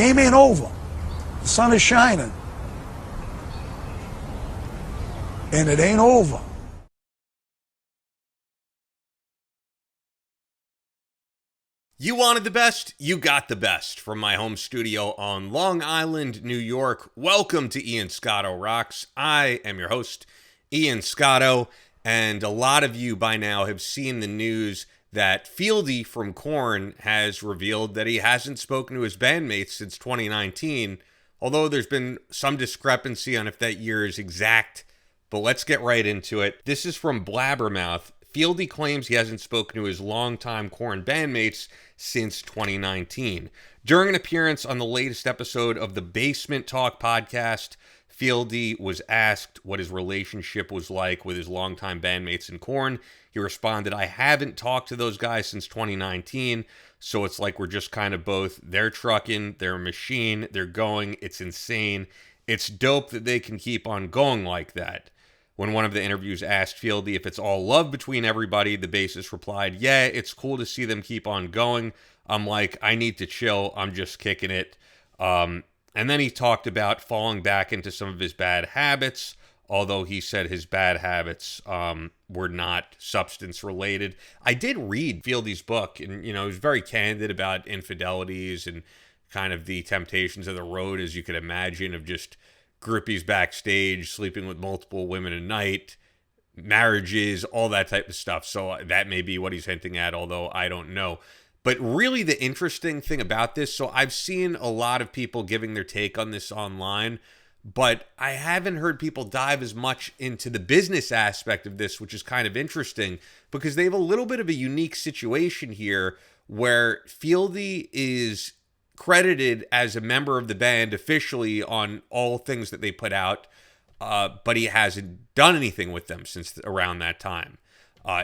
Game ain't over. The sun is shining. And it ain't over. You wanted the best, you got the best. From my home studio on Long Island, New York, welcome to Ian Scotto Rocks. I am your host, Ian Scotto, and a lot of you by now have seen the news that Fieldy from KoRn has revealed that he hasn't spoken to his bandmates since 2019, although there's been some discrepancy on if that year is exact, but let's get right into it. This is from Blabbermouth. Fieldy claims he hasn't spoken to his longtime KoRn bandmates since 2019. During an appearance on the latest episode of the Basement Talk podcast, Fieldy was asked what his relationship was like with his longtime bandmates in KoRn. He responded, "I haven't talked to those guys since 2019, so it's like we're just kind of both, they're trucking, they're a machine, they're going, it's insane. It's dope that they can keep on going like that." When one of the interviews asked Fieldy if it's all love between everybody, the bassist replied, "Yeah, it's cool to see them keep on going. I'm like, I need to chill. I'm just kicking it." And then he talked about falling back into some of his bad habits, although he said his bad habits were not substance related. I did read Fieldy's book, and he was very candid about infidelities and kind of the temptations of the road, as you could imagine, of just groupies backstage, sleeping with multiple women a night, marriages, all that type of stuff. So that may be what he's hinting at, although I don't know. But really the interesting thing about this, so I've seen a lot of people giving their take on this online, but I haven't heard people dive as much into the business aspect of this, which is kind of interesting because they have a little bit of a unique situation here where Fieldy is credited as a member of the band officially on all things that they put out, but he hasn't done anything with them since around that time.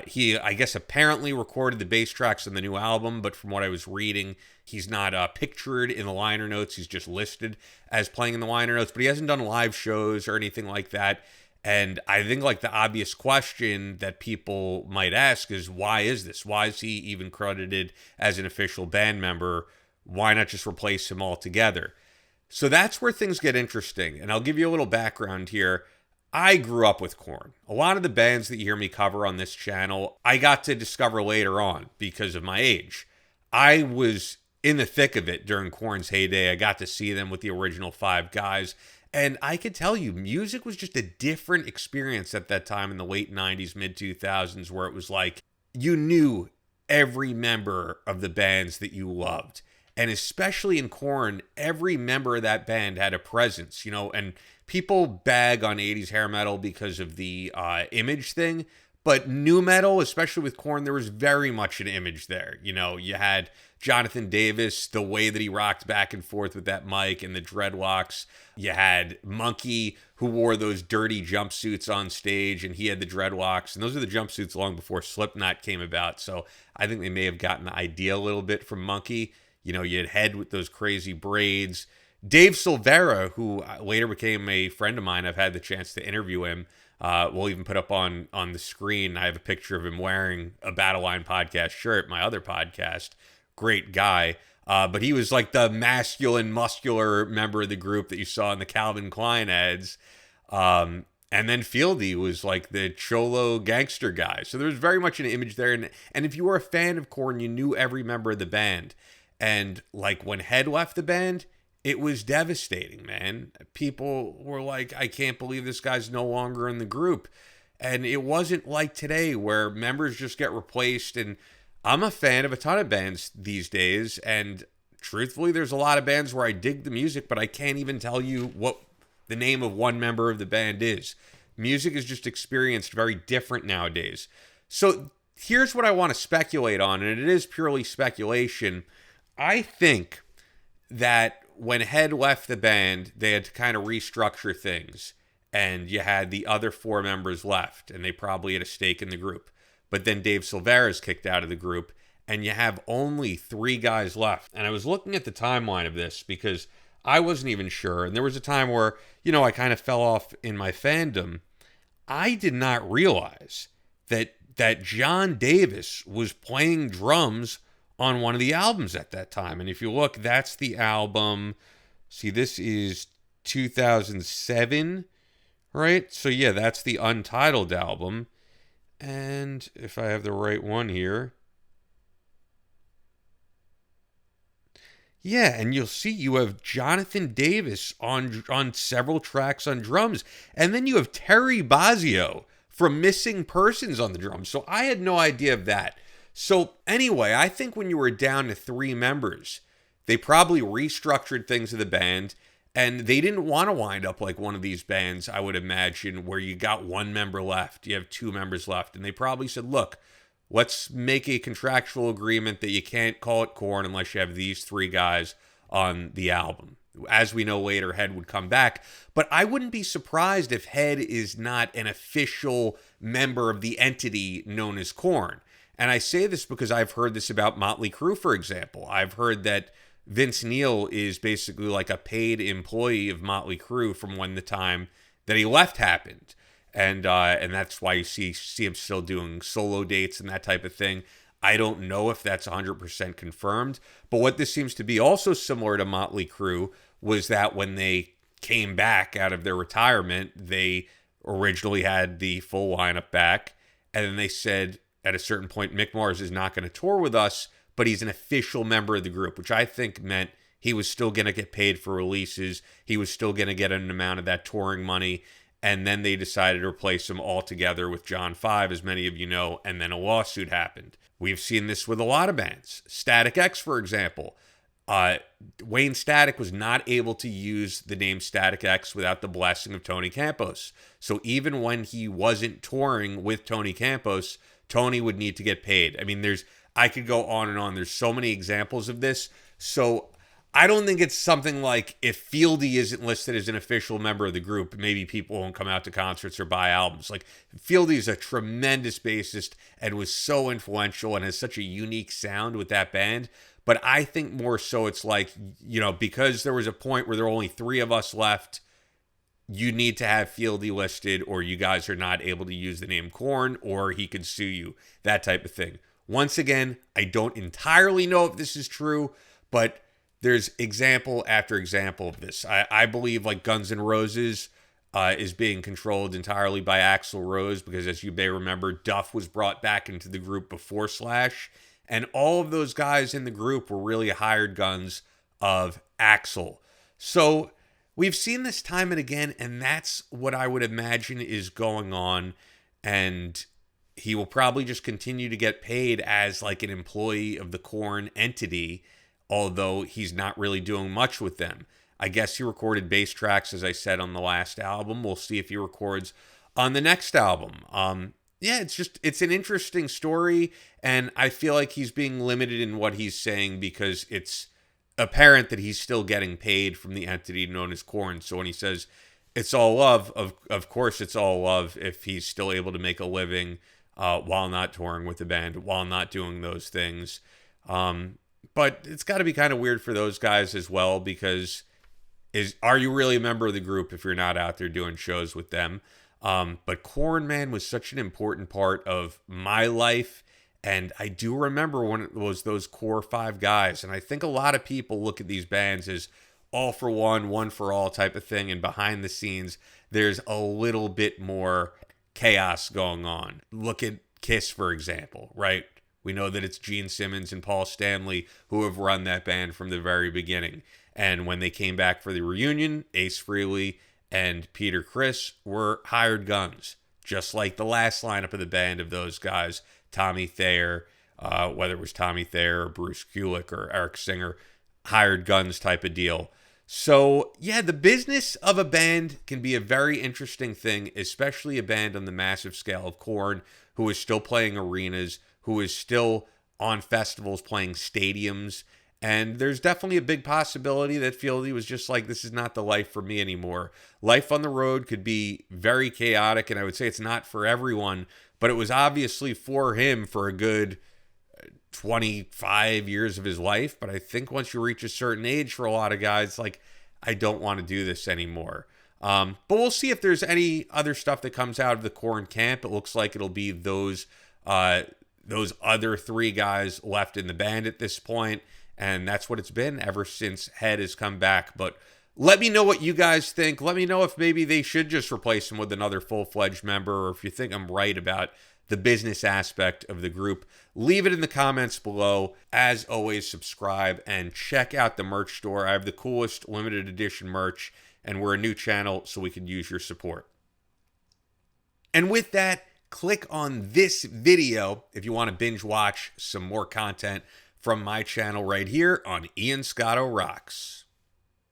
He, I guess, apparently recorded the bass tracks on the new album, but from what I was reading, he's not pictured in the liner notes. He's just listed as playing in the liner notes, but he hasn't done live shows or anything like that. And I think like the obvious question that people might ask is, why is this? Why is he even credited as an official band member? Why not just replace him altogether? So that's where things get interesting. And I'll give you a little background here. I grew up with KoRn. A lot of the bands that you hear me cover on this channel, I got to discover later on because of my age. I was in the thick of it during KoRn's heyday. I got to see them with the original 5 guys. And I could tell you, music was just a different experience at that time in the late 90s, mid 2000s, where it was like you knew every member of the bands that you loved. And especially in KoRn, every member of that band had a presence, and people bag on 80s hair metal because of the image thing. But nu metal, especially with KoRn, there was very much an image there. You had Jonathan Davis, the way that he rocked back and forth with that mic and the dreadlocks. You had Monkey, who wore those dirty jumpsuits on stage, and he had the dreadlocks. And those are the jumpsuits long before Slipknot came about. So I think they may have gotten the idea a little bit from Monkey. You had Head with those crazy braids. Dave Silvera, who later became a friend of mine, I've had the chance to interview him. We'll even put up on the screen. I have a picture of him wearing a Battle Line podcast shirt, my other podcast. Great guy. But he was like the masculine, muscular member of the group that you saw in the Calvin Klein ads. And then Fieldy was like the cholo gangster guy. So there was very much an image there. And if you were a fan of KoRn, you knew every member of the band. And like when Head left the band, it was devastating, man. People were like, I can't believe this guy's no longer in the group. And it wasn't like today where members just get replaced. And I'm a fan of a ton of bands these days. And truthfully, there's a lot of bands where I dig the music, but I can't even tell you what the name of one member of the band is. Music is just experienced very different nowadays. So here's what I want to speculate on, and it is purely speculation. I think that when Head left the band, they had to kind of restructure things, and you had the other 4 members left, and they probably had a stake in the group. But then Dave Silvera's kicked out of the group, and you have only 3 guys left. And I was looking at the timeline of this because I wasn't even sure, and there was a time where, I kind of fell off in my fandom. I did not realize that John Davis was playing drums on one of the albums at that time. And if you look, that's the album. See, this is 2007, right? So yeah, that's the Untitled album. And if I have the right one here. Yeah, and you'll see you have Jonathan Davis on several tracks on drums. And then you have Terry Bozzio from Missing Persons on the drums. So I had no idea of that. So anyway, I think when you were down to 3 members, they probably restructured things of the band, and they didn't want to wind up like one of these bands, I would imagine, where you got 1 member left, you have 2 members left, and they probably said, look, let's make a contractual agreement that you can't call it KoRn unless you have these 3 guys on the album. As we know later, Head would come back. But I wouldn't be surprised if Head is not an official member of the entity known as KoRn. And I say this because I've heard this about Motley Crue, for example. I've heard that Vince Neil is basically like a paid employee of Motley Crue from when the time that he left happened. And that's why you see him still doing solo dates and that type of thing. I don't know if that's 100% confirmed. But what this seems to be also similar to Motley Crue was that when they came back out of their retirement, they originally had the full lineup back. And then they said at a certain point, Mick Mars is not going to tour with us, but he's an official member of the group, which I think meant he was still going to get paid for releases. He was still going to get an amount of that touring money. And then they decided to replace him altogether with John 5, as many of you know, and then a lawsuit happened. We've seen this with a lot of bands. Static X, for example. Wayne Static was not able to use the name Static X without the blessing of Tony Campos. So even when he wasn't touring with Tony Campos, Tony would need to get paid. I mean, I could go on and on. There's so many examples of this. So I don't think it's something like if Fieldy isn't listed as an official member of the group, maybe people won't come out to concerts or buy albums. Like, Fieldy is a tremendous bassist and was so influential and has such a unique sound with that band. But I think more so it's like, you know, because there was a point where there were only 3 of us left, you need to have Fieldy listed or you guys are not able to use the name KoRn or he could sue you, that type of thing. Once again, I don't entirely know if this is true, but there's example after example of this. I believe like Guns N' Roses is being controlled entirely by Axl Rose because, as you may remember, Duff was brought back into the group before Slash, and all of those guys in the group were really hired guns of Axl. So we've seen this time and again, and that's what I would imagine is going on, and he will probably just continue to get paid as like an employee of the KoRn entity, although he's not really doing much with them. I guess he recorded bass tracks, as I said, on the last album. We'll see if he records on the next album. Yeah, it's an interesting story, and I feel like he's being limited in what he's saying because it's apparent that he's still getting paid from the entity known as KoRn. So when he says it's all love, of course it's all love if he's still able to make a living while not touring with the band, while not doing those things. But it's got to be kind of weird for those guys as well, because are you really a member of the group if you're not out there doing shows with them? But KoRn, man, was such an important part of my life. And I do remember when it was those core 5 guys. And I think a lot of people look at these bands as all for one for all type of thing. And behind the scenes, there's a little bit more chaos going on. Look at Kiss, for example, right? We know that it's Gene Simmons and Paul Stanley who have run that band from the very beginning. And when they came back for the reunion, Ace Frehley and Peter Criss were hired guns, just like the last lineup of the band of those guys, Tommy Thayer, whether it was Tommy Thayer or Bruce Kulick or Eric Singer, hired guns type of deal. So, yeah, the business of a band can be a very interesting thing, especially a band on the massive scale of KoRn, who is still playing arenas, who is still on festivals playing stadiums. And there's definitely a big possibility that Fieldy was just like, this is not the life for me anymore. Life on the road could be very chaotic, and I would say it's not for everyone, but it was obviously for him for a good 25 years of his life. But I think once you reach a certain age for a lot of guys, like, I don't want to do this anymore. But we'll see if there's any other stuff that comes out of the KoRn camp. It looks like it'll be those those other three guys left in the band at this point, and that's what it's been ever since Head has come back. But let me know what you guys think. Let me know if maybe they should just replace him with another full-fledged member, or if you think I'm right about the business aspect of the group. Leave it in the comments below. As always, subscribe and check out the merch store. I have the coolest limited edition merch, and we're a new channel, so we can use your support. And with that, click on this video if you want to binge watch some more content from my channel right here on Ian Scotto Rocks.